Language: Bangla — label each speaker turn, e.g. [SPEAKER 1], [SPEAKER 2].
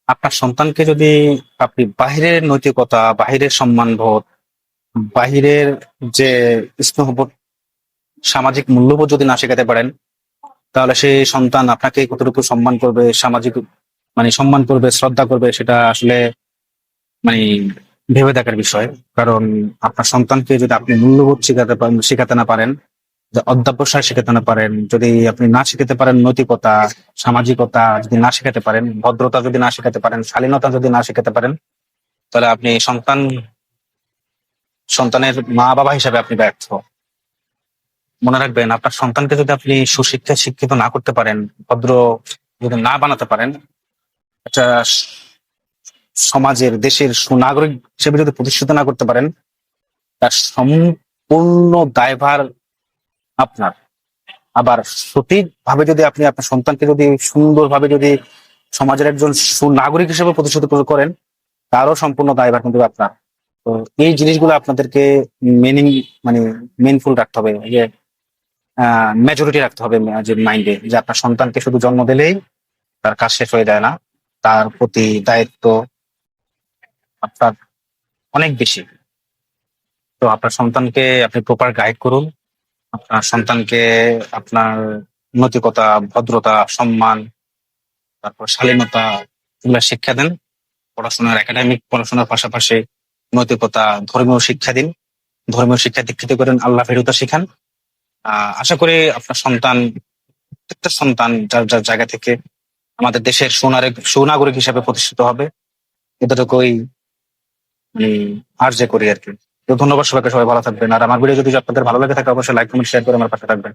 [SPEAKER 1] আপনার সন্তানকে যদি আপনি বাহিরের নৈতিকতা, বাহিরের সম্মানবোধ, বাহিরের যে স্নেহবোধ, সামাজিক মূল্যবোধ যদি না শেখাতে পারেন, তাহলে সেই সন্তান আপনাকে কতটুকু সম্মান করবে, সামাজিক সম্মান করবে, শ্রদ্ধা করবে, সেটা আসলে মানে ভেবে দেখার বিষয়। কারণ আপনার সন্তানকে যদি আপনি মূল্যবোধ শেখাতে না পারেন, যে অধ্যবসায় শেখাতে না পারেন, যদি আপনি না শেখাতে পারেন নৈতিকতা, সামাজিকতা যদি না শেখাতে পারেন, ভদ্রতা যদি না শেখাতে পারেন, শালীনতা যদি না শেখাতে পারেন, তাহলে আপনি সন্তানের মা বাবা হিসাবে আপনি ব্যর্থ। মনে রাখবেন, আপনার সন্তানকে যদি আপনি সুশিক্ষায় শিক্ষিত না করতে পারেন, ভদ্র যদি না বানাতে পারেন, একটা সমাজের, দেশের সুনাগরিক হিসেবে যদি প্রতিষ্ঠিত না করতে পারেন, তার সম্পূর্ণ দায়ভার আপনার। আবার সঠিকভাবে যদি আপনি আপনার সন্তানকে যদি সুন্দরভাবে যদি সমাজের একজন সুনাগরিক হিসেবে প্রতিষ্ঠিত করেন, তারও সম্পূর্ণ দায়ভার কিন্তু আপনার। তো এই জিনিসগুলো আপনাদেরকে মেনিং মানে মিনফুল রাখতে হবে, যে মেজরিটি রাখতে হবে, যে মাইন্ডে, যে আপনার সন্তানকে শুধু জন্ম দিলেই তার কাজ শেষ হয়ে যায় না। তার প্রতি দায়িত্ব আপনার অনেক বেশি। তো আপনার সন্তানকে আপনি প্রপার গাইড করুন। আপনার সন্তানকে আপনার নৈতিকতা, ভদ্রতা, সম্মান, তারপর শালীনতা, এগুলা শিক্ষা দেন। একাডেমিক পড়াশোনার পাশাপাশি নৈতিকতা, ধর্মীয় শিক্ষা দিন। ধর্মীয় শিক্ষা দীক্ষিত করেন, আল্লাহ ভীরুতা শিখান। আশা করি আপনার সন্তান, প্রত্যেকটা সন্তান যার যার জায়গা থেকে আমাদের দেশের সুনাগরিক হিসেবে প্রতিষ্ঠিত হবে। এতটুকুই মানে আর্জি করি আর কি। তো ধন্যবাদ সবাইকে, সবাই ভালো থাকবেন। আর আমার ভিডিও যদি আপনাদের ভালো লাগে থাকে, অবশ্যই লাইক, কমেন্ট, শেয়ার করে আমার পাশে থাকবেন।